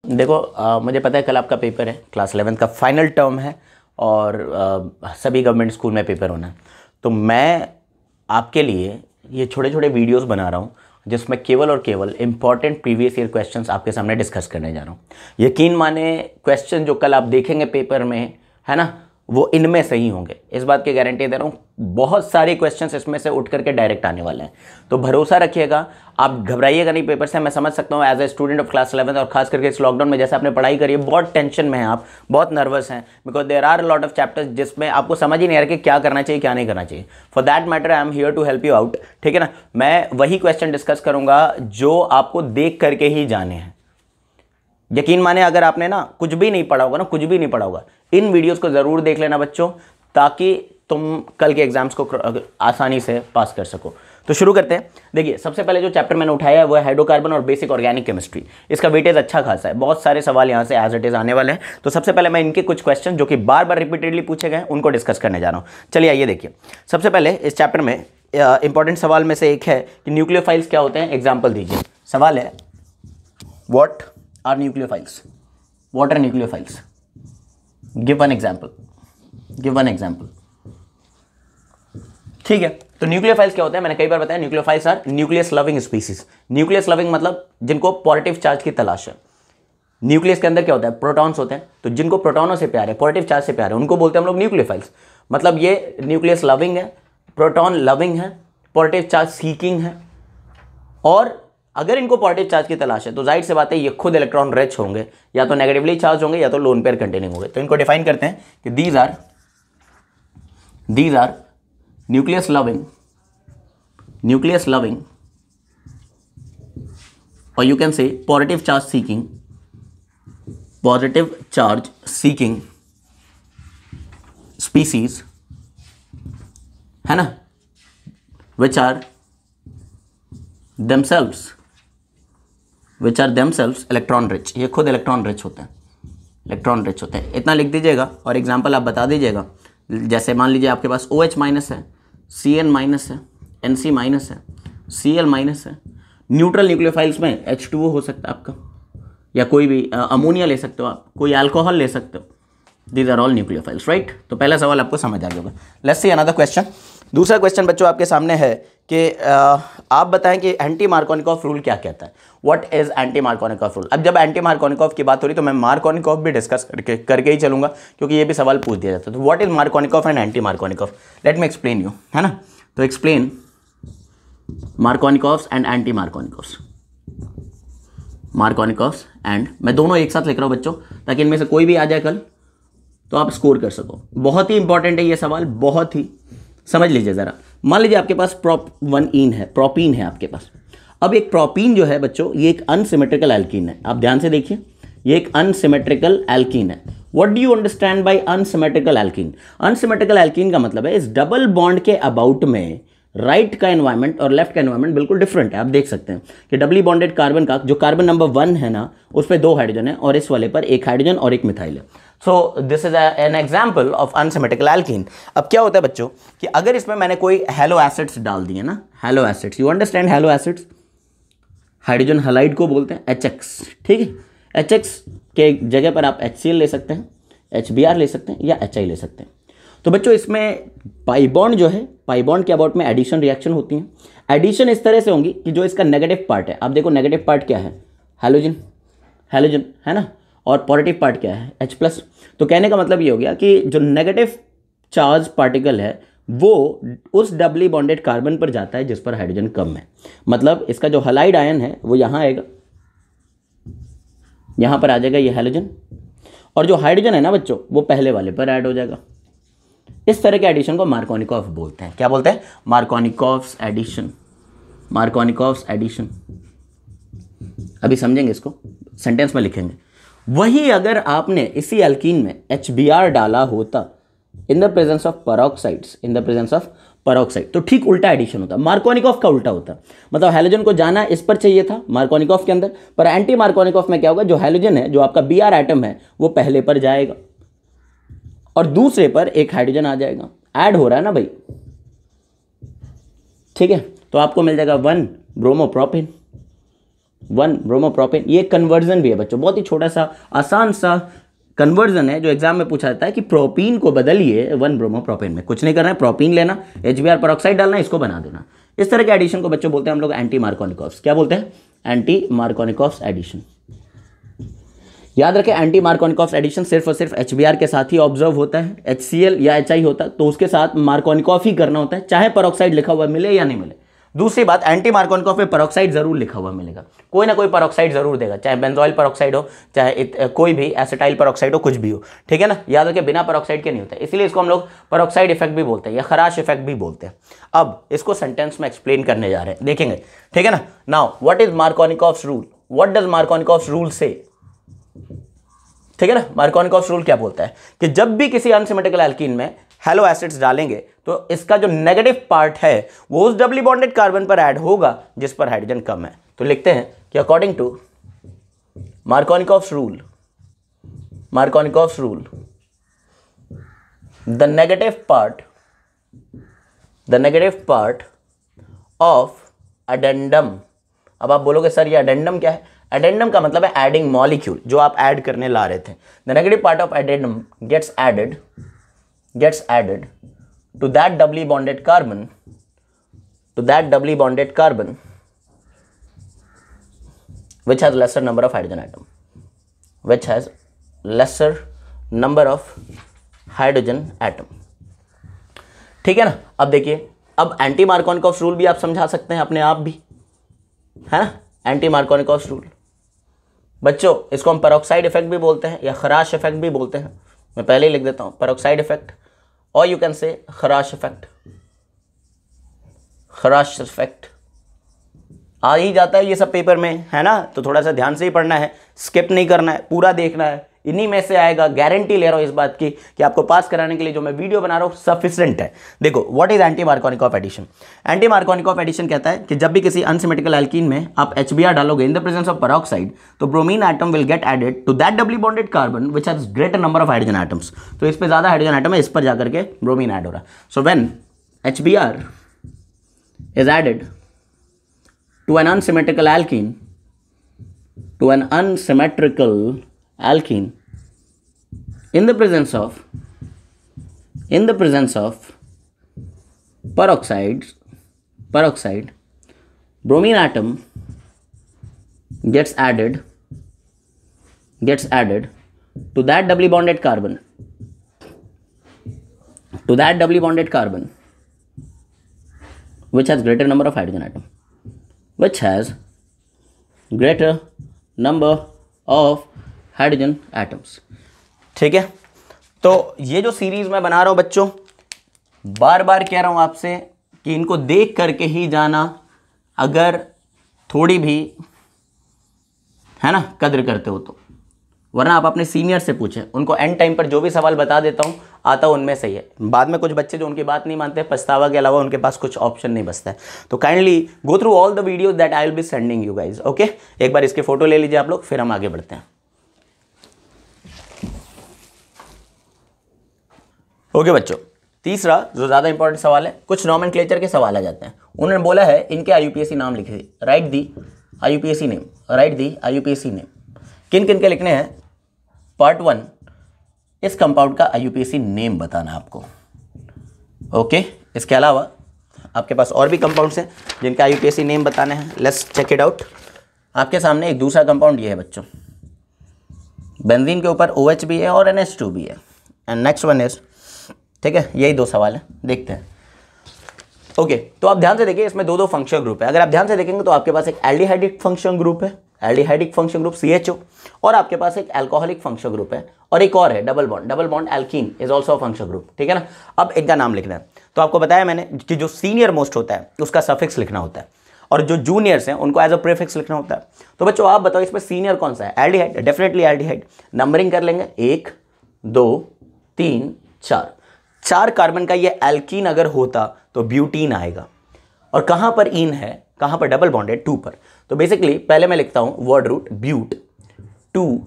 देखो मुझे पता है कल आपका पेपर है, क्लास 11th का फाइनल टर्म है और सभी गवर्नमेंट स्कूल में पेपर होना है। तो मैं आपके लिए ये छोटे छोटे वीडियोस बना रहा हूँ जिसमें केवल और केवल इंपॉर्टेंट प्रीवियस ईयर क्वेश्चंस आपके सामने डिस्कस करने जा रहा हूँ। यकीन माने क्वेश्चन जो कल आप देखेंगे पेपर में, है ना, वो इनमें से ही होंगे, इस बात की गारंटी दे रहा हूँ। बहुत सारे क्वेश्चंस इसमें से उठ करके डायरेक्ट आने वाले हैं, तो भरोसा रखिएगा, आप घबराइएगा नहीं पेपर से। मैं समझ सकता हूँ as a student of class 11th और खास करके इस लॉकडाउन में जैसे आपने पढ़ाई करी है, बहुत टेंशन में हैं आप, बहुत नर्वस हैं, because there are lot of chapters जिसमें आपको समझ ही नहीं आ रहा कि क्या करना चाहिए क्या नहीं करना चाहिए। For that matter I am here to help you out, ठीक है ना। मैं वही क्वेश्चन डिस्कस करूंगा जो आपको देख करके ही जाने हैं। यकीन माने अगर आपने ना कुछ भी नहीं पढ़ा होगा ना, कुछ भी नहीं पढ़ा होगा, इन वीडियोस को जरूर देख लेना बच्चों, ताकि तुम कल के एग्जाम्स को आसानी से पास कर सको। तो शुरू करते हैं। देखिए, सबसे पहले जो चैप्टर मैंने उठाया है वो है हाइड्रोकार्बन और बेसिक ऑर्गेनिक केमिस्ट्री। इसका वेटेज अच्छा खासा है, बहुत सारे सवाल यहाँ से एज इट इज आने वाले हैं। तो सबसे पहले मैं इनके कुछ क्वेश्चन जो कि बार बार रिपीटेडली पूछे गए उनको डिस्कस करने जा रहा हूँ। चलिए आइए देखिए, सबसे पहले इस चैप्टर में इंपॉर्टेंट सवाल में से एक है कि न्यूक्लियोफाइल्स क्या होते हैं, एग्जाम्पल दीजिए। सवाल है what are nucleophiles, what are nucleophiles, give one example, give one example. ठीक है, तो न्यूक्लियोफाइल्स क्या होते हैं, मैंने कई बार बताया, nucleophiles are nucleus loving species. Nucleus loving मतलब जिनको पॉजिटिव चार्ज की तलाश है। न्यूक्लियस के अंदर क्या होता है, प्रोटॉन्स होते हैं, तो जिनको प्रोटॉनों से प्यार है, पॉजिटिव चार्ज से प्यार है, उनको बोलते हैं हम लोग न्यूक्लियोफाइल्स। मतलब ये न्यूक्लियस लविंग है, प्रोटॉन लविंग है, पॉजिटिव चार्ज सीकिंग है, और अगर इनको पॉजिटिव चार्ज की तलाश है तो जाहिर सी बात है ये खुद इलेक्ट्रॉन रिच होंगे, या तो नेगेटिवली चार्ज होंगे या तो लोन पेयर कंटेनिंग होंगे। तो इनको डिफाइन करते हैं कि दीज आर न्यूक्लियस लविंग और you can say positive charge seeking species, है ना, which are themselves electron rich. ये खुद इलेक्ट्रॉन रिच होते हैं, इलेक्ट्रॉन रिच होते हैं। इतना लिख दीजिएगा और एग्जाम्पल आप बता दीजिएगा। जैसे मान लीजिए आपके पास OH माइनस है, Cn माइनस है, Nc माइनस है, Cl माइनस है। न्यूट्रल न्यूक्लियोफाइल्स में H2O हो सकता है आपका, या कोई भी अमोनिया ले सकते हो आप, कोई अल्कोहल ले सकते हो। These are all nucleophiles, right. तो पहला सवाल आपको समझ आ गया। Let's see another question. दूसरा क्वेश्चन बच्चों आपके सामने है कि आप बताएं कि एंटी मार्कोनिकॉफ रूल क्या कहता है। What is anti Markovnikov rule. अब जब एंटी मार्कोनिकॉफ की बात हो रही तो मैं मार्कोनिकॉफ भी डिस्कस करके ही चलूंगा, क्योंकि ये भी सवाल पूछ दिया जाता है। तो what is Markovnikov and anti Markovnikov, let me explain you, है ना। तो explain Markovnikov's and anti Markovnikov's, Markovnikov's and, मैं दोनों एक साथ लिख रहा हूँ बच्चों, ताकि इनमें से कोई भी आ जाए कल तो आप स्कोर कर सको। बहुत ही इंपॉर्टेंट है ये सवाल, बहुत ही, समझ लीजिए जरा। मान लीजिए आपके पास प्रोपीन है आपके पास। अब एक प्रोपीन जो है बच्चों, ये एक अनसिमेट्रिकल एल्कीन है। आप ध्यान से देखिए, ये एक अनसिमेट्रिकल एल्कीन है। What do you understand by unsymmetrical alkene. Unsymmetrical alkene का मतलब है इस डबल बॉन्ड के अबाउट में राइट का एनवायरमेंट और लेफ्ट का एनवायरमेंट बिल्कुल डिफरेंट है। आप देख सकते हैं कि डबली बॉन्डेड कार्बन का जो कार्बन नंबर 1 है ना, उस पर 2 हाइड्रोजन है और इस वाले पर 1 हाइड्रोजन और 1 मिथाइल है। सो this is an example of unsymmetrical alkene. अब क्या होता है बच्चों कि अगर इसमें मैंने कोई हेलो एसिड्स डाल दिए ना, hello acids, you understand hello acids, hydrogen halide को बोलते हैं HX, ठीक है। HX के जगह पर आप HCl ले सकते हैं, HBr ले सकते हैं या HI ले सकते हैं। तो बच्चों इसमें पाई बॉन्ड जो है, पाई बॉन्ड के अबाउट में एडिशन रिएक्शन होती है। एडिशन इस तरह से होंगी कि जो इसका नेगेटिव पार्ट है, आप देखो नेगेटिव पार्ट क्या है, हैलोजन, हैलोजन है ना, और पॉजिटिव पार्ट क्या है, H+। तो कहने का मतलब ये हो गया कि जो नेगेटिव चार्ज पार्टिकल है वो उस डबली बॉन्डेड कार्बन पर जाता है जिस पर हाइड्रोजन कम है। मतलब इसका जो हैलाइड आयन है वो यहाँ आएगा, यहाँ पर आ जाएगा ये हैलोजन, और जो हाइड्रोजन है ना बच्चों वो पहले वाले पर ऐड हो जाएगा। इस तरह के एडिशन को मार्कोनिकॉफ बोलते हैं। क्या बोलते हैं, मार्कोनिकॉफ्स एडिशन, मार्कोनिकॉफ्स एडिशन। अभी समझेंगे, इसको सेंटेंस में लिखेंगे। वही अगर आपने इसी एल्कीन में HBr डाला होता in the presence of peroxides, in the presence of peroxide, तो ठीक उल्टा एडिशन होता, मार्कोनिकॉफ का उल्टा होता। मतलब हैलोजन को जाना इस पर चाहिए था मार्कोनिकॉफ के अंदर, पर एंटी मार्कोनिकॉफ में क्या होगा, जो हैलोजन है, जो आपका Br एटम है, वो पहले पर जाएगा और दूसरे पर 1 हाइड्रोजन आ जाएगा। ऐड हो रहा है ना भाई, ठीक है। तो आपको मिल जाएगा 1 ब्रोमोप्रोपिन, 1 ब्रोमोप्रोपेन। ये कन्वर्जन भी है बच्चों, बहुत ही छोटा सा आसान सा कन्वर्जन है जो एग्जाम में पूछा जाता है कि प्रोपीन को बदलिए 1 ब्रोमोप्रोपेन में। कुछ नहीं करना है, प्रोपीन लेना, HBr पेरोक्साइड डालना, इसको बना देना। इस तरह के एडिशन को बच्चों बोलते हैं हम लोग एंटी मार्कोनिकॉफ्स। क्या बोलते हैं? Anti Markovnikov's addition. याद रखें, एंटी मार्कोनिकॉफ्स एडिशन सिर्फ और सिर्फ HBr के साथ ही ऑब्जर्व होता है। HCl या HI होता है तो उसके साथ मार्कोनिकॉफ ही करना होता है, चाहे पेरोक्साइड लिखा हुआ मिले या नहीं मिले। दूसरी बात, एंटी मार्कोनिकॉफ में पेरोक्साइड जरूर लिखा हुआ मिलेगा, कोई ना कोई पेरोक्साइड जरूर देगा, चाहे बेंजोइल पेरोक्साइड हो, चाहे कोई भी एसिटाइल पेरोक्साइड हो, कुछ भी हो, ठीक है ना। याद रखिए बिना पेरोक्साइड के नहीं होता है, इसलिए इसको हम लोग पेरोक्साइड इफेक्ट भी बोलते हैं या खराश इफेक्ट भी बोलते हैं। अब इसको सेंटेंस में एक्सप्लेन करने जा रहे हैं, देखेंगे, ठीक है ना। Now what is Markovnikov's rule? What does Markovnikov's rule say? ठीक है ना। मार्कोनिकॉफ्स रूल क्या बोलता है कि जब भी किसी अनसिमेट्रिकल एल्कीन में हेलो एसिड्स डालेंगे तो इसका जो नेगेटिव पार्ट है वो उस डबली बॉन्डेड कार्बन पर ऐड होगा जिस पर हाइड्रोजन कम है। तो लिखते हैं कि according to Markovnikov's rule, the negative part of addendum. अब आप बोलोगे सर ये अडेंडम क्या है? अडेंडम का मतलब है एडिंग मॉलिक्यूल, जो आप ऐड करने ला रहे थे। The negative part of addendum gets added to that doubly bonded carbon, which has lesser number of hydrogen atom, ठीक है ना। अब देखिए, अब एंटी मार्कोनिकॉफ्स रूल भी आप समझा सकते हैं अपने आप भी, है ना। एंटी मार्कोनिकॉफ्स रूल बच्चों, इसको हम पेरोक्साइड इफेक्ट भी बोलते हैं या खराश इफेक्ट भी बोलते हैं। मैं पहले ही लिख देता हूं, पेरोक्साइड इफेक्ट, और यू कैन से खराश इफेक्ट। आ ही जाता है ये सब पेपर में, है ना। तो थोड़ा सा ध्यान से ही पढ़ना है, स्किप नहीं करना है, पूरा देखना है, इन्हीं में से आएगा। गारंटी ले रहा हूं इस बात की कि आपको पास कराने के लिए जो मैं वीडियो बना रहा हूं सफिशिएंट है। देखो, what is anti Markovnikov addition? Anti Markovnikov addition कहता है कि जब भी किसी अनसिमेट्रिकल एल्कीन में आप HBr डालोगे in the presence of peroxide, तो bromine atom will get added to that doubly bonded carbon which has greater number of hydrogen atoms. तो इस पे ज्यादा हाइड्रोजन एटम है, इस पर जाकर के ब्रोमीन ऐड हो रहा है। So when HBr is added to an unsymmetrical alkene in the presence of peroxide, bromine atom gets added to that doubly bonded carbon, which has greater number of hydrogen atoms, ठीक है। तो ये जो series मैं बना रहा हूं बच्चों, बार बार कह रहा हूं आपसे कि इनको देख करके ही जाना, अगर थोड़ी भी, है ना, कद्र करते हो तो। वरना आप अपने सीनियर से पूछें, उनको एंड टाइम पर जो भी सवाल बता देता हूं आता हूं उनमें सही है। बाद में कुछ बच्चे जो उनकी बात नहीं मानते, पछतावा के अलावा उनके पास कुछ ऑप्शन नहीं बचता है। तो kindly go through all the videos that I will be sending you guys, okay. एक बार इसके फोटो ले लीजिए आप लोग, फिर हम आगे बढ़ते हैं। ओके बच्चों, तीसरा जो ज्यादा इंपॉर्टेंट सवाल है, कुछ नॉमेनक्लेचर के सवाल आ जाते हैं। उन्होंने बोला है इनके IUPAC नाम लिखे, राइट दी IUPAC नेम। किन किन के लिखने हैं? पार्ट 1, इस कंपाउंड का IUPAC नेम बताना आपको, ओके। इसके अलावा आपके पास और भी कंपाउंड्स हैं जिनके IUPAC नेम बताने हैं। Let's check it out. आपके सामने एक दूसरा कंपाउंड ये है बच्चों, बेंजीन के ऊपर OH भी है और NH2 भी है। एंड नेक्स्ट वन इज, ठीक है, यही 2 सवाल है, देखते हैं। ओके, तो आप ध्यान से देखिए, इसमें 2 फंक्शनल ग्रुप है। अगर आप ध्यान से देखेंगे तो आपके पास एक एल्डिहाइडिक फंक्शनल ग्रुप है, CHO, और आपके पास एक अल्कोहलिक फंक्शनल ग्रुप है, और एक और है double bond alkene is also a functional group, ठीक है ना। अब इनका नाम लिखना है। तो आपको बताया मैंने कि जो सीनियर मोस्ट होता है उसका सफिक्स लिखना होता है, और जो जूनियर्स हैं उनको एज अ प्रीफिक्स लिखना होता है। तो बच्चों आप बताओ इसमें सीनियर कौन सा है? Aldehyde, definitely aldehyde. नंबरिंग कर लेंगे, 1 2 3 4 कार्बन का ये एल्कीन अगर होता तो ब्यूटीन आएगा। और कहां पर इन है, कहां पर डबल बॉन्ड है? 2 पर। तो बेसिकली पहले मैं लिखता हूं वर्ड रूट ब्यूट 2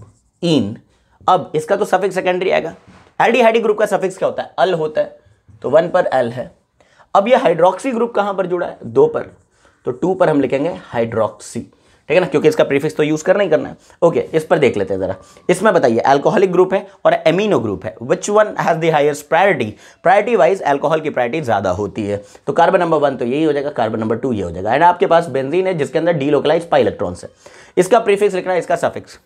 इन। अब इसका तो सफिक्स सेकेंडरी आएगा। एल्डिहाइडिक ग्रुप का सफिक्स क्या होता है? अल होता है, तो 1 पर एल है। अब ये हाइड्रोक्सी ग्रुप कहां पर जुड़ा है? 2 पर, तो 2 पर हम लिखेंगे हाइड्रोक्सी। ठीक है ना, क्योंकि इसका प्रीफिक्स तो यूज करना ही करना है। ओके, इस पर देख लेते हैं जरा। इसमें बताइए अल्कोहलिक ग्रुप है और एमिनो ग्रुप है, which one has the highest priority? Priority wise alcohol की प्रायोरिटी ज्यादा होती है, तो कार्बन नंबर 1 तो यही हो जाएगा, कार्बन नंबर 2 ये हो जाएगा। एंड आपके पास बेंजीन है जिसके अंदर डीलोकलाइज्ड पाई इलेक्ट्रॉन्स है। इसका प्रीफिक्स लिखना है, इसका सफिक्स,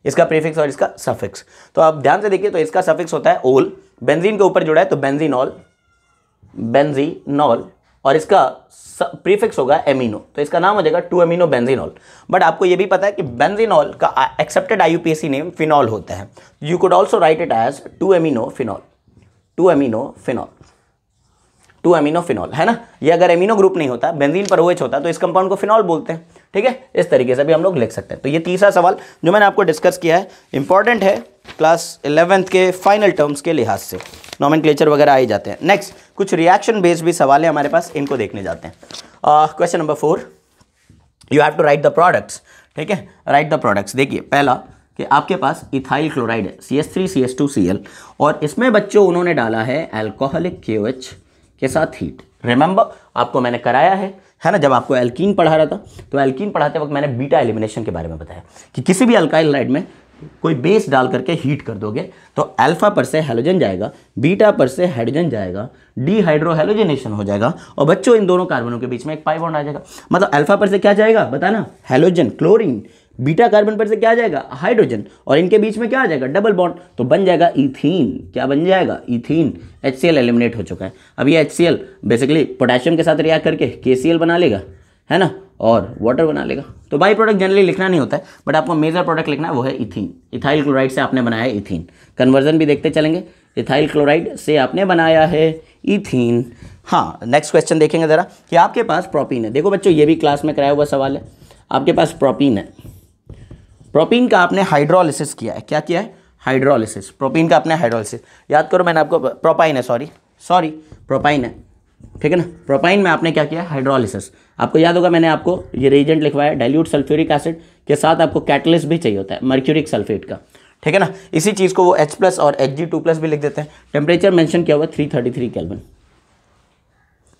इसका प्रीफिक्स और इसका सफिक्स। तो आप ध्यान से देखिए, तो इसका सफिक्स होता है ओल, बेंजीन के ऊपर जुड़ा है तो बेंजीनॉल, बेंजीनॉल, और इसका प्रीफिक्स होगा एमिनो, तो इसका नाम हो जाएगा 2-अमीनो बेंजीनॉल। बट आपको ये भी पता है कि बेंजीनॉल का एक्सेप्टेड आईयूपीएसी नेम फिनॉल होता है। You could also write it as 2-अमीनो फिनॉल, 2-अमीनो फिनॉल, 2-अमीनो फिनॉल, है ना। ये अगर एमिनो ग्रुप नहीं होता, बेंजीन पर OH होता, तो इस कंपाउंड को फिनॉल बोलते हैं। ठीक है, इस तरीके से भी हम लोग लिख सकते हैं। तो ये तीसरा सवाल जो मैंने आपको डिस्कस किया है इंपॉर्टेंट है क्लास 11th के फाइनल टर्म्स के लिहाज से, नॉमेनक्लेचर वगैरह आ ही जाते हैं। नेक्स्ट कुछ रिएक्शन बेस्ड भी सवाल है हमारे पास, इनको देखने जाते हैं। Question number 4, you have to write the products. ठीक है, राइट द प्रोडक्ट्स। देखिए पहला कि आपके पास इथाइल क्लोराइड है CH3CH2Cl, और इसमें बच्चों उन्होंने डाला है अल्कोहलिक KOH के साथ हीट। रिमेंबर आपको मैंने कराया है ना, जब आपको एल्कीन पढ़ा रहा था, तो एल्कीन पढ़ाते वक्त मैंने बीटा एलिमिनेशन के बारे में बताया कि किसी भी अल्काइल हाइड्राइड में कोई बेस डाल करके हीट कर दोगे तो अल्फा पर से हैलोजन जाएगा, बीटा पर से हाइड्रोजन जाएगा, डीहाइड्रोहैलोजनेशन हो जाएगा, और बच्चों इन दोनों कार्बनों के बीच में एक पाई बॉन्ड आ जाएगा। मतलब अल्फा पर से क्या जाएगा बताना, हैलोजन क्लोरीन, बीटा कार्बन पर से क्या जाएगा, हाइड्रोजन, और इनके बीच में क्या आ जाएगा, डबल बॉन्ड, तो बन जाएगा इथीन। क्या बन जाएगा, इथीन। HCl एलिमिनेट हो चुका है। अब ये HCl बेसिकली पोटेशियम के साथ रिएक्ट करके KCl बना लेगा, है ना, और वाटर बना लेगा। तो बाई प्रोडक्ट जनरली लिखना नहीं होता है, बट आपको मेजर प्रोडक्ट लिखना है, वो है इथीन। इथाइल क्लोराइड से आपने बनाया है इथीन। कन्वर्जन भी देखते चलेंगे, इथाइल क्लोराइड से आपने बनाया है इथीन। हाँ, नेक्स्ट क्वेश्चन देखेंगे ज़रा कि आपके पास प्रोपीन है। देखो बच्चों, ये भी क्लास में कराया हुआ सवाल है। आपके पास प्रोपीन है, प्रोपीन का आपने हाइड्रोलिसिस किया है। क्या किया है, हाइड्रोलिसिस। प्रोपीन का आपने हाइड्रोलिसिस, याद करो मैंने आपको, प्रोपाइन है, सॉरी प्रोपाइन है, ठीक है ना। प्रोपाइन में आपने क्या किया, हाइड्रोलिसिस। आपको याद होगा मैंने आपको ये रिएजेंट लिखवाया, डाइल्यूट सल्फ्यूरिक एसिड के साथ आपको कैटलिस्ट भी चाहिए होता है, मर्क्यूरिक सल्फेट का, ठीक है ना। इसी चीज़ को वो H+ और Hg2+ भी लिख देते हैं। टेम्परेचर मेंशन किया हुआ 333 केल्विन।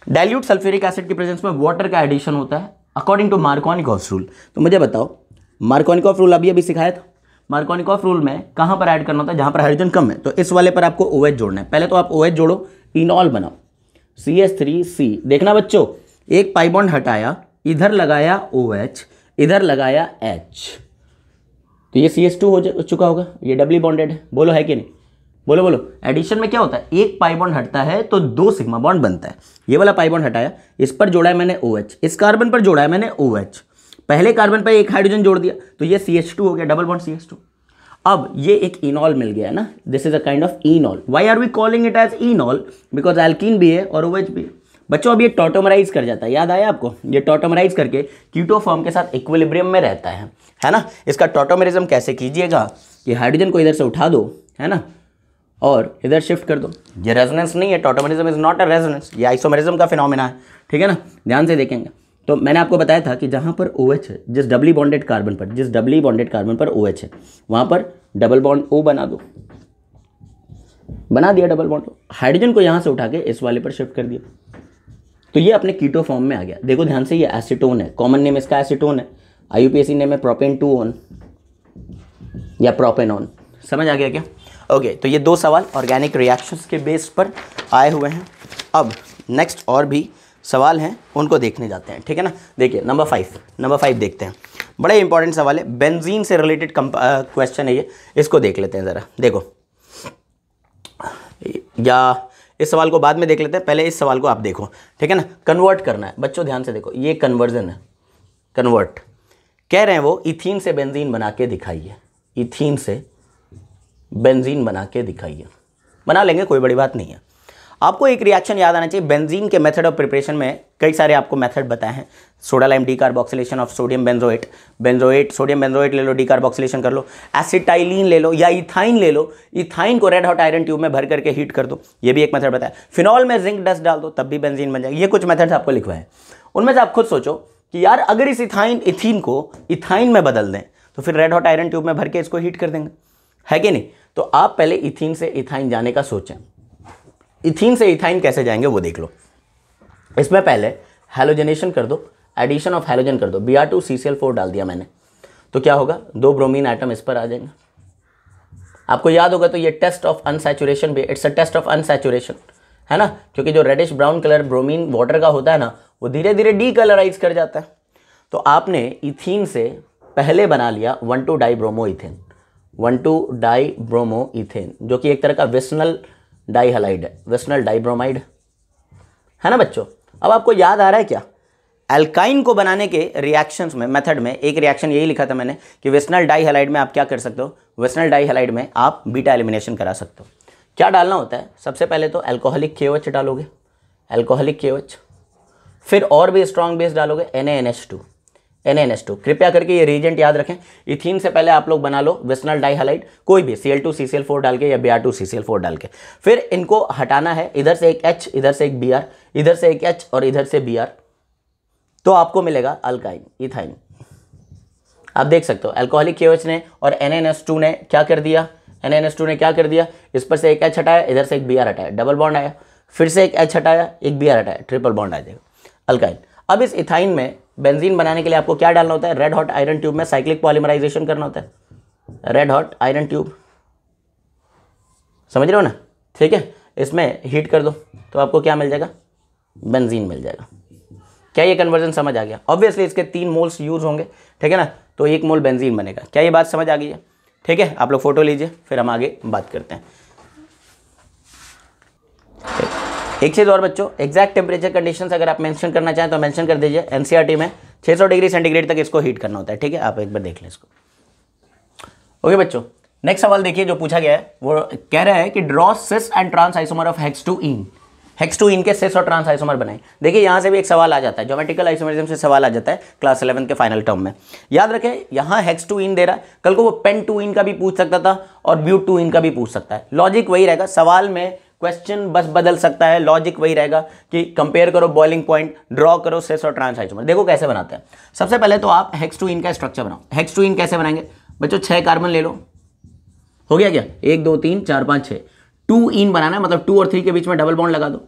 डाइल्यूट सल्फ्यूरिक एसिड की प्रेजेंस में वाटर का एडिशन होता है अकॉर्डिंग टू मार्कोनिकॉफ रूल। तो मुझे बताओ, मार्कोनिकॉफ रूल अभी सिखाया था। मार्कोनिकॉफ रूल में कहाँ पर ऐड करना होता है, जहाँ पर हाइड्रोजन कम है, तो इस वाले पर आपको OH जोड़ना है। पहले तो आप OH जोड़ो, इनॉल बनाओ, CH3C। देखना बच्चों, एक पाई बॉन्ड हटाया, इधर लगाया OH, इधर लगाया H, तो ये CH2 हो चुका होगा, ये डबली बॉन्डेड है। बोलो है कि नहीं, बोलो बोलो। एडिशन में क्या होता है, एक पाई बॉन्ड हटता है तो 2 सिग्मा बॉन्ड बनता है। ये वाला पाई बॉन्ड हटाया, इस पर जोड़ा है मैंने OH, इस कार्बन पर जोड़ा है मैंने OH, पहले कार्बन पर एक हाइड्रोजन जोड़ दिया तो ये CH2 हो गया, डबल बॉन्ड CH2। अब ये एक इनॉल मिल गया है ना, this is a kind of enol. Why are we calling it as enol, because alkene भी है और OH भी है। बच्चों अब ये टॉटोमराइज कर जाता है, याद आया आपको, ये टॉटोमराइज करके कीटो फॉर्म के साथ इक्विलिब्रियम में रहता है ना। इसका टॉटोमरिज्म कैसे कीजिएगा, ये हाइड्रोजन को इधर से उठा दो, है ना, और इधर शिफ्ट कर दो। ये रेजोनेंस नहीं है, टॉटोमरिज्म इज नॉट अ रेजोनेंस, ये आइसोमरिज्म का फिनोमेना है, ठीक है ना। ध्यान से देखेंगे तो मैंने आपको बताया था कि जहाँ पर OH है, जिस डबली बॉन्डेड कार्बन पर OH है, वहाँ पर डबल बॉन्ड O बना दो, बना दिया डबल बॉन्ड। हाइड्रोजन को यहाँ से उठा के इस वाले पर शिफ्ट कर दिया, तो ये अपने कीटो फॉर्म में आ गया। देखो ध्यान से, ये एसीटोन है, कॉमन नेम इसका एसीटोन है, IUPAC नेम है प्रोपेन 2-on या प्रोपेनॉन। समझ आ गया क्या? ओके, तो ये 2 सवाल ऑर्गेनिक रिएक्शंस के बेस पर आए हुए हैं। अब नेक्स्ट और भी सवाल हैं, उनको देखने जाते हैं, ठीक है ना। देखिए नंबर 5 देखते हैं, बड़े इंपॉर्टेंट सवाल है, बेंजीन से रिलेटेड क्वेश्चन है ये, इसको देख लेते हैं ज़रा। देखो, या इस सवाल को बाद में देख लेते हैं, पहले इस सवाल को आप देखो, ठीक है ना। कन्वर्ट करना है बच्चों, ध्यान से देखो, ये कन्वर्जन है, कन्वर्ट कह रहे हैं वो, इथीन से बेंजीन बना के दिखाइए, इथीन से बेंजीन बना के दिखाइए। बना लेंगे, कोई बड़ी बात नहीं है। आपको एक रिएक्शन याद आना चाहिए, बेंजीन के मेथड ऑफ प्रिपरेशन में कई सारे आपको मेथड बताए हैं। Soda lime decarboxylation of sodium benzoate, sodium benzoate ले लो, डीकार्बोक्सिलेशन कर लो, एसिटाइलिन ले लो या इथाइन ले लो, इथाइन को रेड हॉट आयरन ट्यूब में भर करके हीट कर दो, ये भी एक मेथड बताया। फिनॉल में जिंक डस्ट डाल दो, तब भी बेंजीन बन जाएगी। ये कुछ मेथड्स आपको लिखवाए, उनमें से आप खुद सोचो कि यार अगर इस इथीन को इथाइन में बदल दें तो फिर रेड हॉट आयरन ट्यूब में भर के इसको हीट कर देंगे, है कि नहीं। तो आप पहले इथीन से इथाइन जाने का सोचें, इथीन से इथाइन कैसे जाएंगे वो देख लो। इसमें पहले हैलोजनेशन कर दो एडिशन ऑफ हैलोजन कर दो, Br2CCl4 डाल दिया मैंने, तो क्या होगा, 2 ब्रोमीन आइटम इस पर आ जाएंगे। आपको याद होगा तो ये टेस्ट ऑफ अनसैचुरेशन भी, it's a test of unsaturation, है ना, क्योंकि जो reddish brown colour bromine water का होता है ना, वो धीरे धीरे डीकलराइज कर जाता है। तो आपने इथीन से पहले बना लिया 1,2-डाइब्रोमोइथेन, 1,2-डाइब्रोमोइथेन, जो कि एक तरह का विस्नल डाइहलाइड है, विस्नल डाइब्रोमाइड, है ना बच्चों। अब आपको याद आ रहा है क्या, एल्काइन को बनाने के रिएक्शंस में, मेथड में एक रिएक्शन यही लिखा था मैंने कि विस्नल डाइहलाइड में आप क्या कर सकते हो, विस्नल डाइहलाइड में आप बीटा एलिमिनेशन करा सकते हो। क्या डालना होता है, सबसे पहले तो अल्कोहलिक KOH डालोगे, अल्कोहलिक KOH, फिर और भी स्ट्रॉन्ग बेस डालोगे NaNH2, NaNH2। कृपया करके ये रिएजेंट याद रखें, इथीन से पहले आप लोग बना लो विस्नल डाइहलाइड, कोई भी Cl2CCl4 डाल के या Br2CCl4 डाल के, फिर इनको हटाना है, इधर से एक H, इधर से एक Br, इधर से एक H और इधर से Br, तो आपको मिलेगा अल्काइन, इथाइन। आप देख सकते हो अल्कोहलिक KOH ने और NaNH2 ने क्या कर दिया, NaNH2 ने क्या कर दिया, इस पर से एक H हटाया, इधर से एक Br हटाया, डबल बॉन्ड आया, फिर से एक H हटाया, एक Br हटाया, ट्रिपल बॉन्ड आ जाएगा, अल्काइन। अब इस इथाइन में बेंजीन बनाने के लिए आपको क्या डालना होता है, रेड हॉट आयरन ट्यूब में साइक्लिक पॉलीमराइजेशन करना होता है, रेड हॉट आयरन ट्यूब, समझ रहे हो ना, ठीक है। इसमें हीट कर दो तो आपको क्या मिल जाएगा, बेंजीन मिल जाएगा। क्या ये कन्वर्जन समझ आ गया? ऑब्वियसली इसके 3 मोल्स यूज होंगे, ठीक है ना, तो 1 मोल बेंजीन बनेगा। क्या ये बात समझ आ गई है? ठीक है, आप लोग फोटो लीजिए, फिर हम आगे बात करते हैं। एक चीज़ और बच्चों, एग्जैक्ट टेम्परेचर कंडीशंस अगर आप मेंशन करना चाहें तो मेंशन कर दीजिए। एनसीईआरटी में 600 डिग्री सेंटीग्रेड तक इसको हीट करना होता है, ठीक है, आप एक बार देख लें इसको। ओके बच्चों, नेक्स्ट सवाल देखिए जो पूछा गया है, वो कह रहा है कि draw cis and trans isomer of हेक्स-2-ईन, हेक्स-2-ईन के सिस और ट्रांस आइसोमर बनाएं। देखिए यहाँ से भी एक सवाल आ जाता है, ज्योमेट्रिकल आइसोमरिज्म से सवाल आ जाता है क्लास 11 के फाइनल टर्म में। याद रखें, यहाँ हेक्स-2-ईन दे रहा है, कल को वो पेन-2-ईन का भी पूछ सकता था और ब्यूट-2-ईन का भी पूछ सकता है। लॉजिक वही रहेगा, सवाल में क्वेश्चन बस बदल सकता है, लॉजिक वही रहेगा कि कंपेयर करो बॉइलिंग पॉइंट, ड्रॉ करो सिस और ट्रांस आइसोमर। देखो कैसे बनाते हैं। सबसे पहले तो आप हेक्स-2-ईन का स्ट्रक्चर बनाओ। हेक्स-2-ईन कैसे बनाएंगे बच्चों, 6 कार्बन ले लो, हो गया क्या, 1 2 3 4 5 6, 2-ईन बनाना है, मतलब 2 और 3 के बीच में डबल बॉन्ड लगा दो,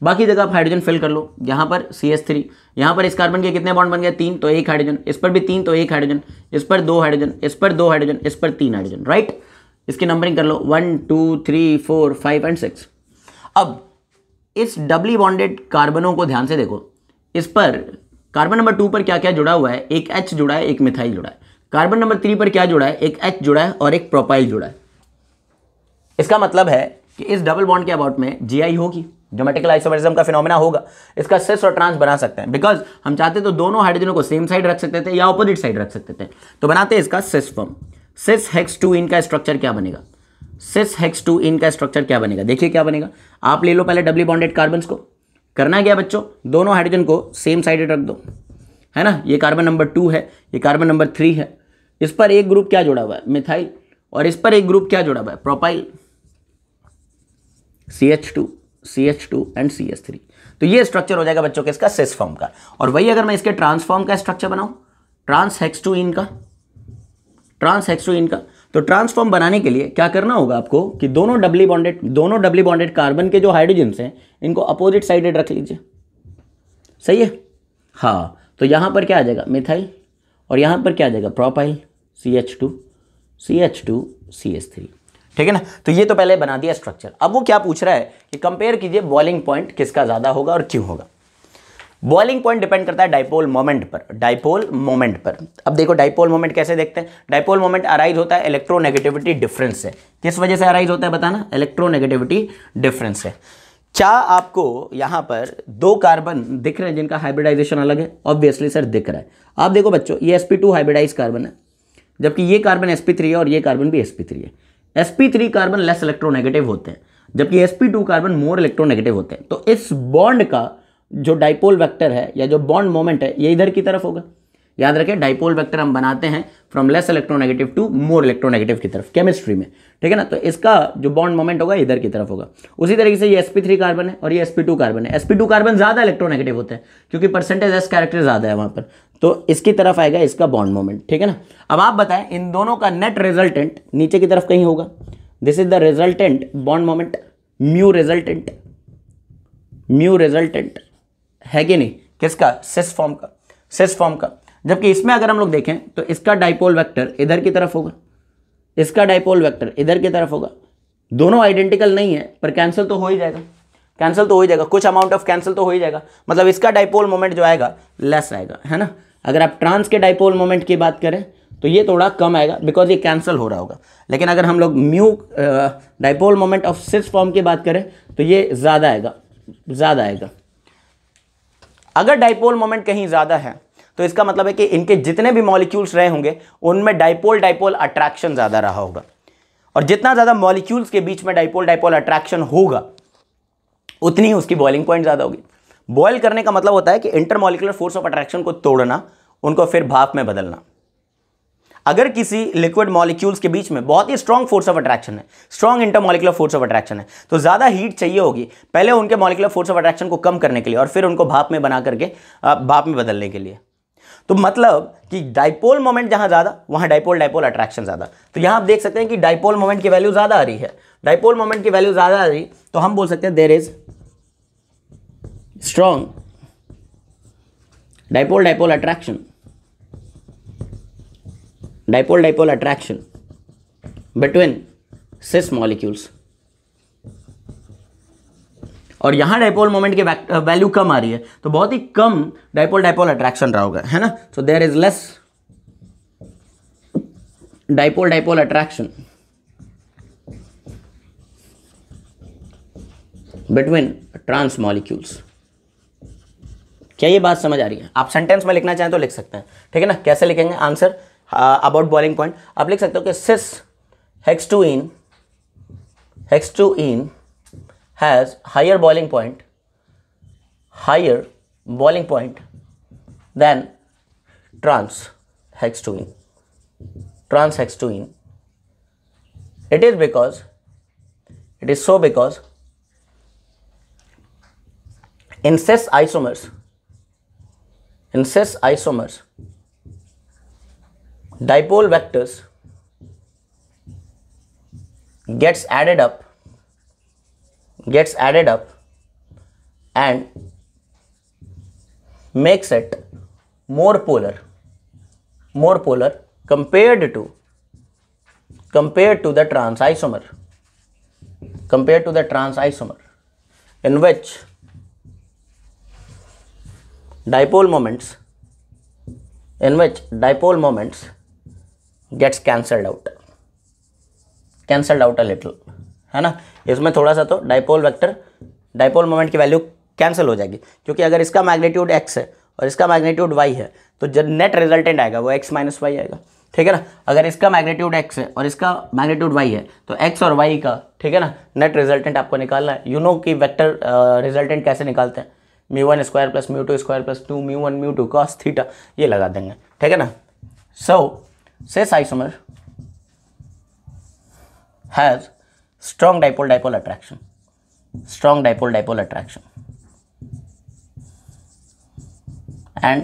बाकी जगह आप हाइड्रोजन फिल कर लो। यहाँ पर CH3, यहाँ पर इस कार्बन के कितने बॉन्ड बन गए, 3, तो 1 हाइड्रोजन, इस पर भी 3 तो 1 हाइड्रोजन, इस पर 2 हाइड्रोजन, इस पर 2 हाइड्रोजन, इस पर 3 हाइड्रोजन, राइट। इसकी नंबरिंग कर लो 1 2 3 4 5 एंड 6। अब इस डबली बॉन्डेड कार्बनों को ध्यान से देखो, इस पर कार्बन नंबर 2 पर क्या क्या जुड़ा हुआ है, एक H जुड़ा है, एक मिथाइल जुड़ा है। कार्बन नंबर 3 पर क्या जुड़ा है, एक H जुड़ा है और एक प्रोपाइल जुड़ा है। इसका मतलब है कि इस डबल बॉन्ड के अबाउट में GI होगी, ज्योमेट्रिकल आइसोमरिज्म का फिनोमेना होगा। इसका सिस और ट्रांस बना सकते हैं, बिकॉज हम चाहते तो दोनों हाइड्रोजनों को सेम साइड रख सकते थे या ऑपोजिट साइड रख सकते थे, तो बनाते हैं इसका सिस फॉर्म। सिस हेक्स-2-ईन का स्ट्रक्चर क्या बनेगा, सिस हेक्स-2-ईन का स्ट्रक्चर क्या बनेगा, देखिए क्या बनेगा। आप ले लो पहले डबली बॉन्डेड कार्बन्स को, करना क्या बच्चों, दोनों हाइड्रोजन को सेम साइडेड रख दो, है ना। ये कार्बन नंबर 2 है, ये कार्बन नंबर 3 है, इस पर एक ग्रुप क्या जुड़ा हुआ है, मिथाइल, और इस पर एक ग्रुप क्या जुड़ा हुआ है, प्रोपाइल, CH2 एंड CH3। तो ये स्ट्रक्चर हो जाएगा बच्चों के इसका सिस फॉर्म का। और वही अगर मैं इसके ट्रांसफॉर्म का स्ट्रक्चर बनाऊं, ट्रांस हेक्स-2-ईन का, ट्रांस हेक्स-2-ईन का, तो ट्रांसफॉर्म बनाने के लिए क्या करना होगा आपको कि दोनों डबली बॉन्डेड कार्बन के जो हाइड्रोजन हैं इनको अपोजिट साइडेड रख लीजिए, सही है। हाँ, तो यहां पर क्या आ जाएगा, मिथाइल, और यहां पर क्या आ जाएगा, प्रोपाइल, CH2 CH3, ठीक है ना। तो ये तो पहले बना दिया स्ट्रक्चर। अब वो क्या पूछ रहा है कि कंपेयर कीजिए बॉइलिंग पॉइंट किसका ज्यादा होगा और क्यों होगा। बॉइलिंग पॉइंट डिपेंड करता है डाइपोल मोमेंट पर, डाइपोल मोमेंट पर। अब देखो डाइपोल मोमेंट कैसे देखते हैं, डाइपोल मोमेंट अराइज होता है इलेक्ट्रोनेगेटिविटी डिफरेंस से। किस वजह से अराइज होता है बताना, इलेक्ट्रोनेगेटिविटी डिफरेंस से। क्या आपको यहां पर 2 कार्बन दिख रहे हैं जिनका हाइब्रिडाइजेशन अलग है, ऑब्वियसली सर दिख रहा है। आप देखो बच्चों, ये sp2 हाइब्रिडाइज कार्बन है, जबकि ये कार्बन sp3 है और ये कार्बन भी sp3 है। sp3 कार्बन लेस इलेक्ट्रोनेगेटिव होते हैं, जबकि sp2 कार्बन मोर इलेक्ट्रोनेगेटिव होते हैं। तो इस बॉन्ड का जो डाइपोल वेक्टर है या जो बॉन्ड मोमेंट है ये इधर की तरफ होगा। याद रखें, डाइपोल वेक्टर हम बनाते हैं from less electronegative to more electronegative की तरफ केमिस्ट्री में, ठीक है ना। तो इसका जो बॉन्ड मोमेंट होगा इधर की तरफ होगा। उसी तरीके से ये sp3 कार्बन है और ये sp2 कार्बन है। sp2 कार्बन ज्यादा इलेक्ट्रोनेगेटिव होते हैं क्योंकि परसेंटेज s कैरेक्टर ज्यादा है वहां पर, तो इसकी तरफ आएगा इसका बॉन्ड मोमेंट, ठीक है ना। अब आप बताएं इन दोनों का नेट रिजल्टेंट नीचे की तरफ कहीं होगा। This is the resultant bond moment, mu resultant है कि नहीं, किसका, सिस फॉर्म का। सिस फॉर्म का। जबकि इसमें अगर हम लोग देखें तो इसका डाइपोल वेक्टर इधर की तरफ होगा, इसका डाइपोल वेक्टर इधर की तरफ होगा। दोनों आइडेंटिकल नहीं है पर कैंसिल तो हो ही जाएगा, कैंसिल तो हो ही जाएगा, कुछ अमाउंट ऑफ कैंसिल तो हो ही जाएगा। मतलब इसका डाइपोल मोमेंट जो आएगा लेस आएगा, है ना। अगर आप ट्रांस के डाइपोल मोमेंट की बात करें तो ये थोड़ा कम आएगा बिकॉज ये कैंसिल हो रहा होगा। लेकिन अगर हम लोग mu dipole moment of cis form की बात करें तो ये ज़्यादा आएगा, ज़्यादा आएगा। अगर डाइपोल मोमेंट कहीं ज़्यादा है तो इसका मतलब है कि इनके जितने भी मॉलिक्यूल्स रहे होंगे उनमें डाइपोल डाइपोल अट्रैक्शन ज़्यादा रहा होगा। और जितना ज़्यादा मॉलिक्यूल्स के बीच में डाइपोल डाइपोल अट्रैक्शन होगा उतनी ही उसकी बॉइलिंग पॉइंट ज़्यादा होगी। बॉयल करने का मतलब होता है कि इंटरमॉलिक्यूलर फोर्स ऑफ अट्रैक्शन को तोड़ना, उनको फिर भाप में बदलना। अगर किसी लिक्विड मॉलिक्यूल्स के बीच में बहुत ही स्ट्रॉन्ग फोर्स ऑफ अट्रैक्शन है, strong intermolecular force of attraction है, तो ज़्यादा हीट चाहिए होगी पहले उनके मॉलिक्यूलर फोर्स ऑफ अट्रैक्शन को कम करने के लिए और फिर उनको भाप में बना करके भाप में बदलने के लिए। तो मतलब कि डाइपोल मोमेंट जहां ज़्यादा वहां डाइपोल डाइपोल अट्रैक्शन ज़्यादा। तो यहां आप देख सकते हैं कि डाइपोल मोमेंट की वैल्यू ज़्यादा आ रही है, डाइपोल मोमेंट की वैल्यू ज़्यादा आ रही, तो हम बोल सकते हैं there is strong dipole dipole attraction, dipole dipole attraction between cis molecules. और यहां डाइपोल मोमेंट की वैल्यू कम आ रही है तो बहुत ही कम डाइपोल डाइपोल अट्रैक्शन रहा होगा, है ना। So there is less dipole dipole attraction between trans molecules. क्या ये बात समझ आ रही है? आप सेंटेंस में लिखना चाहें तो लिख सकते हैं, ठीक है ना। कैसे लिखेंगे आंसर अबाउट बॉइलिंग पॉइंट? आप लिख सकते हो कि सिस हेक्सटूइन has higher boiling point than trans hextuine. It is so because in cis isomers dipole vectors gets added up and makes it more polar compared to the trans isomer, in which dipole moments gets cancelled out a little, है ना। इसमें थोड़ा सा तो dipole moment की value cancel हो जाएगी, क्योंकि अगर इसका मैग्नीट्यूड x है और इसका मैग्नीट्यूड y है तो जब नेट रिजल्टेंट आएगा वो x माइनस वाई आएगा, ठीक है ना। अगर इसका मैग्नीट्यूड x है और इसका मैग्नीट्यूड y है तो x और y का, ठीक है ना, नेट रिजल्टेंट आपको निकालना है। यू नो कि वेक्टर रिजल्टेंट कैसे निकालते हैं, μ1 square plus μ2 square plus 2 μ1 μ2 cos theta, ये लगा देंगे, ठीक है ना। So cis isomer has strong dipole dipole attraction and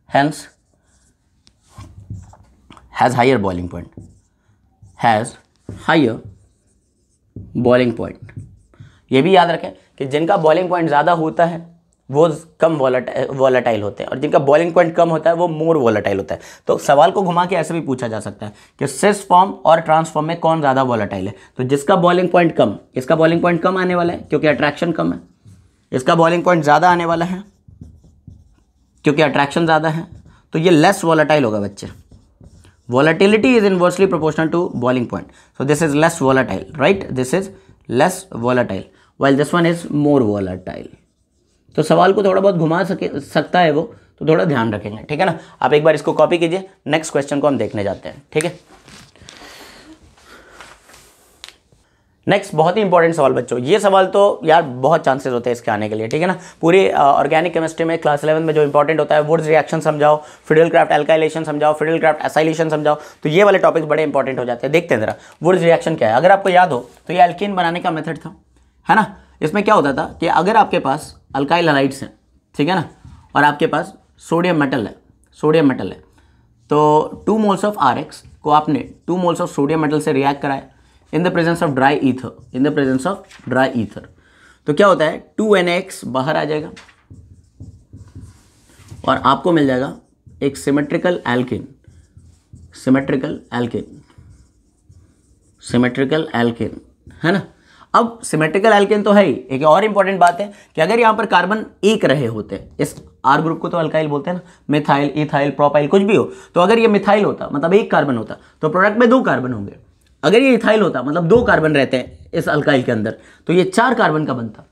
hence has higher boiling point, ये भी याद रखें कि जिनका बॉइलिंग पॉइंट ज़्यादा होता है वो कम वॉलेटाइल होते हैं और जिनका बॉइलिंग पॉइंट कम होता है वो मोर वॉलेटाइल होता है। तो सवाल को घुमा के ऐसे भी पूछा जा सकता है कि सिस फॉर्म और ट्रांसफॉर्म में कौन ज़्यादा वॉलेटाइल है। तो जिसका बॉइलिंग पॉइंट कम, इसका बॉइलिंग पॉइंट कम आने वाला है क्योंकि अट्रैक्शन कम है, इसका बॉइलिंग पॉइंट ज़्यादा आने वाला है क्योंकि अट्रैक्शन ज़्यादा है, तो ये लेस वॉलेटाइल होगा बच्चे। Volatility is inversely proportional to boiling point, so this is less volatile, right, this is less volatile while this one is more volatile. तो सवाल को थोड़ा बहुत घुमा सकता है वो, तो थोड़ा ध्यान रखेंगे, ठीक है ना। आप एक बार इसको कॉपी कीजिए, नेक्स्ट क्वेश्चन को हम देखने जाते हैं, ठीक है। नेक्स्ट बहुत ही इंपॉर्टेंट सवाल बच्चों, ये सवाल तो यार बहुत चांसेस होते हैं इसके आने के लिए, ठीक है ना। पूरी ऑर्गेनिक केमिस्ट्री में क्लास 11 में जो इंपॉर्टेंट होता है वुड्स रिएक्शन समझाओ, फिडेलक्राफ्ट एल्काइलेशन समझाओ, फिडेलक्राफ्ट एसाइलेशन समझाओ, तो ये वाले टॉपिक्स बड़े इंपॉर्टेंट हो जाते हैं। देखते हैं जरा वुड्स रिएक्शन क्या है। अगर आपको याद हो तो ये एल्कीन बनाने का मेथड था, है ना। इसमें क्या होता था कि अगर आपके पास अल्काइल हैलाइड्स हैं, ठीक है ना, और आपके पास सोडियम मेटल है, तो 2 मोल्स ऑफ RX को आपने 2 मोल्स ऑफ सोडियम मेटल से रिएक्ट कराया इन the presence of dry ether, तो क्या होता है 2NaX बाहर आ जाएगा और आपको मिल जाएगा एक symmetrical alkane, symmetrical alkane, symmetrical alkane, है ना। अब सिमेट्रिकल एल्केन तो है ही, एक और इंपॉर्टेंट बात है कि अगर यहाँ पर कार्बन एक रहे होते, इस आर ग्रुप को तो अल्काइल बोलते हैं ना, मिथाइल, इथाइल, प्रोपाइल, कुछ भी हो, तो अगर ये मिथाइल होता मतलब एक कार्बन होता तो प्रोडक्ट में 2 कार्बन होंगे। अगर ये इथाइल होता मतलब 2 कार्बन रहते हैं इस अल्काइल के अंदर, तो ये 4 कार्बन का बनता।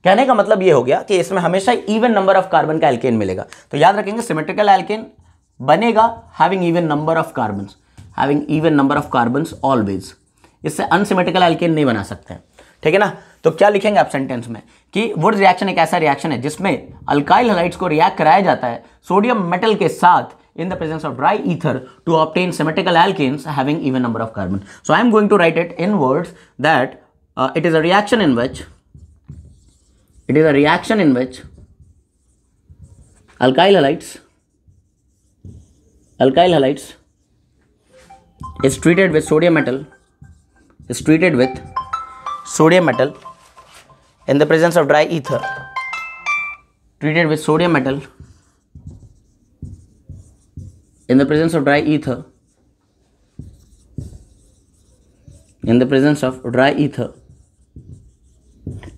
कहने का मतलब ये हो गया कि इसमें हमेशा इवन नंबर ऑफ कार्बन का एल्केन मिलेगा। तो याद रखेंगे सिमेट्रिकल एल्केन बनेगा having even number of carbons, having even number of carbons always. इससे अनसिमेट्रिकल एल्केन नहीं बना सकते हैं, ठीक है ना। तो क्या लिखेंगे आप सेंटेंस में कि वुड्स रिएक्शन एक ऐसा रिएक्शन है जिसमें अल्काइल हैलाइड्स को रिएक्ट कराया जाता है सोडियम मेटल के साथ in the presence of dry ether to obtain symmetrical alkanes having even number of carbon. So I am going to write it in words that it is a reaction in which alkyl halides is treated with sodium metal, in the presence of dry ether, treated with sodium metal in the presence of dry ether,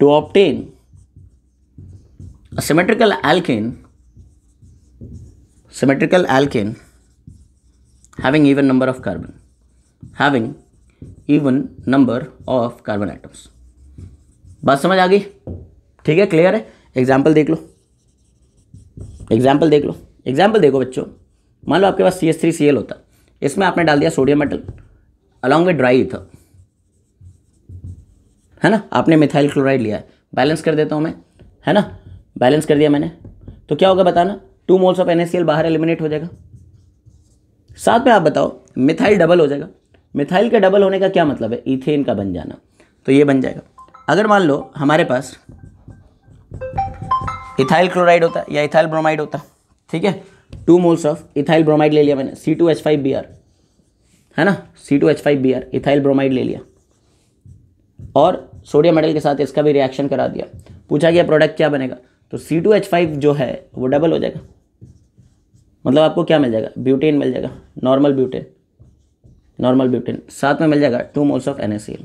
to obtain a symmetrical alkane having even number of carbon atoms. बात समझ आ गई? ठीक है, clear है? Example देख लो, example देखो बच्चों। मान लो आपके पास CH3Cl होता, इसमें आपने डाल दिया sodium metal along with dry ether, है ना। आपने मिथाइल क्लोराइड लिया है, बैलेंस कर देता हूं मैं, है ना, बैलेंस कर दिया मैंने। तो क्या होगा बताना, 2 मोल्स ऑफ NaCl बाहर एलिमिनेट हो जाएगा। साथ में आप बताओ मिथाइल डबल हो जाएगा। मिथाइल के डबल होने का क्या मतलब है, इथेन का बन जाना, तो ये बन जाएगा। अगर मान लो हमारे पास इथाइल क्लोराइड होता या इथाइल ब्रोमाइड होता, ठीक है, 2 मोल्स ऑफ इथाइल ब्रोमाइड ले लिया मैंने, C2H5Br, है ना, C2H5Br इथाइल ब्रोमाइड ले लिया और सोडियम मेटल के साथ इसका भी रिएक्शन करा दिया। पूछा गया प्रोडक्ट क्या बनेगा, तो C2H5 जो है वो डबल हो जाएगा, मतलब आपको क्या मिल जाएगा, ब्यूटेन मिल जाएगा, नॉर्मल ब्यूटेन, साथ में मिल जाएगा 2 मोल्स ऑफ NaCl।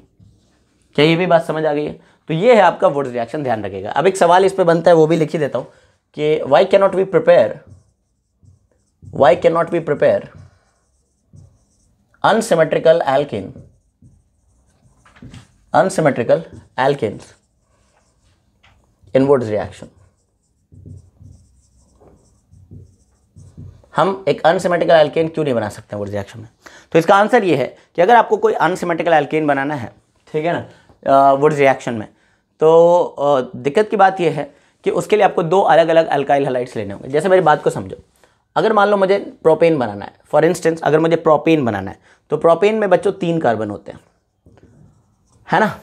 क्या ये भी बात समझ आ गई है? तो ये है आपका वुड्स रिएक्शन, ध्यान रखिएगा। अब एक सवाल इस पे बनता है, वो भी लिख ही देता हूँ कि why can not we prepare unsymmetrical alkanes in Woods reaction। हम एक अनसिमेट्रिकल एल्केन क्यों नहीं बना सकते वुड्स रिएक्शन में? तो इसका आंसर ये है कि अगर आपको कोई अनसिमेट्रिकल एल्केन बनाना है, ठीक है ना, वुड्स रिएक्शन में, तो दिक्कत की बात यह है कि उसके लिए आपको 2 अलग अलग अल्काइल हैलाइड्स लेने होंगे। जैसे मेरी बात को समझो, अगर मान लो मुझे प्रोपेन बनाना है, फॉर इंस्टेंस अगर मुझे प्रोपेन बनाना है, तो प्रोपेन में बच्चों 3 कार्बन होते हैं, है ना।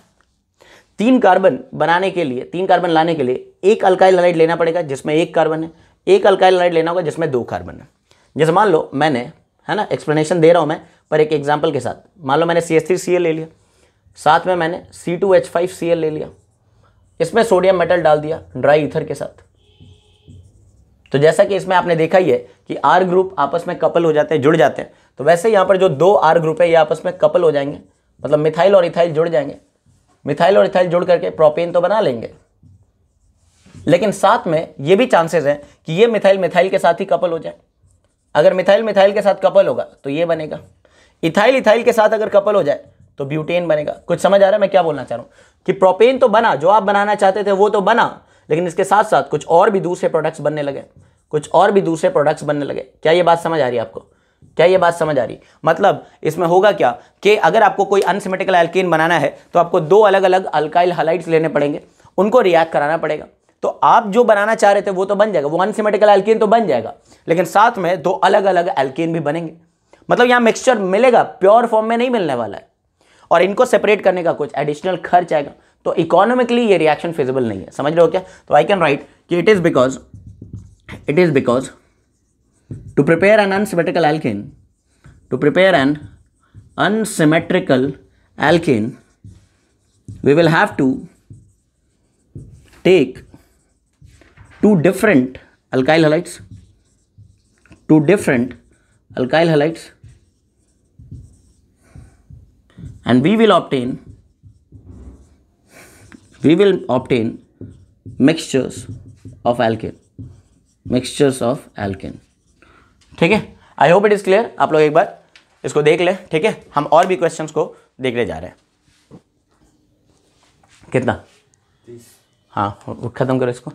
3 कार्बन बनाने के लिए, 3 कार्बन लाने के लिए एक अल्काइल हैलाइड लेना पड़ेगा जिसमें 1 कार्बन है, एक अल्काइल हैलाइड लेना होगा जिसमें 2 कार्बन है। जैसे मान लो मैंने, है ना, एक्सप्लेनेशन दे रहा हूं मैं पर एक एग्जाम्पल के साथ। मान लो मैंने CH3Cl ले लिया, साथ में मैंने C2H5Cl ले लिया, इसमें सोडियम मेटल डाल दिया ड्राई ईथर के साथ। तो जैसा कि इसमें आपने देखा ही है कि R ग्रुप आपस में कपल हो जाते हैं, जुड़ जाते हैं, तो वैसे यहाँ पर जो 2 R ग्रुप है ये आपस में कपल हो जाएंगे, मतलब मिथाइल और इथाइल जुड़ जाएंगे। मिथाइल और इथाइल जुड़ करके प्रोपेन तो बना लेंगे, लेकिन साथ में ये भी चांसेस हैं कि ये मिथाइल मिथाइल के साथ ही कपल हो जाए। अगर मिथाइल मिथाइल के साथ कपल होगा तो ये बनेगा, इथाइल इथाइल के साथ अगर कपल हो जाए तो ब्यूटेन बनेगा। कुछ समझ आ रहा है मैं क्या बोलना चाह रहा हूँ? कि प्रोपेन तो बना, जो आप बनाना चाहते थे वो तो बना, लेकिन इसके साथ साथ कुछ और भी दूसरे प्रोडक्ट्स बनने लगे, क्या ये बात समझ आ रही है आपको? क्या ये बात समझ आ रही? मतलब इसमें होगा क्या कि अगर आपको कोई अनसिमेट्रिकल एल्केन बनाना है तो आपको 2 अलग अलग अल्काइल हैलाइड्स लेने पड़ेंगे, उनको रिएक्ट कराना पड़ेगा। तो आप जो बनाना चाह रहे थे वो तो बन जाएगा, वो अनसिमेट्रिकल एल्केन तो बन जाएगा, लेकिन साथ में 2 अलग अलग एल्केन भी बनेंगे। मतलब यहाँ मिक्सचर मिलेगा, प्योर फॉर्म में नहीं मिलने वाला है, और इनको सेपरेट करने का कुछ एडिशनल खर्च आएगा। तो इकोनॉमिकली ये रिएक्शन फिजिबल नहीं है, समझ रहे हो क्या? तो आई कैन राइट कि it is because to prepare an unsymmetrical alkane we will have to take 2 different alkyl halides 2 different alkyl halides and we will obtain mixtures of alkane. ठीक है, I hope it is clear. आप लोग एक बार इसको देख लें. ठीक है, हम और भी क्वेश्चंस को देखने जा रहे हैं. कितना? 30. हाँ, खत्म करो इसको.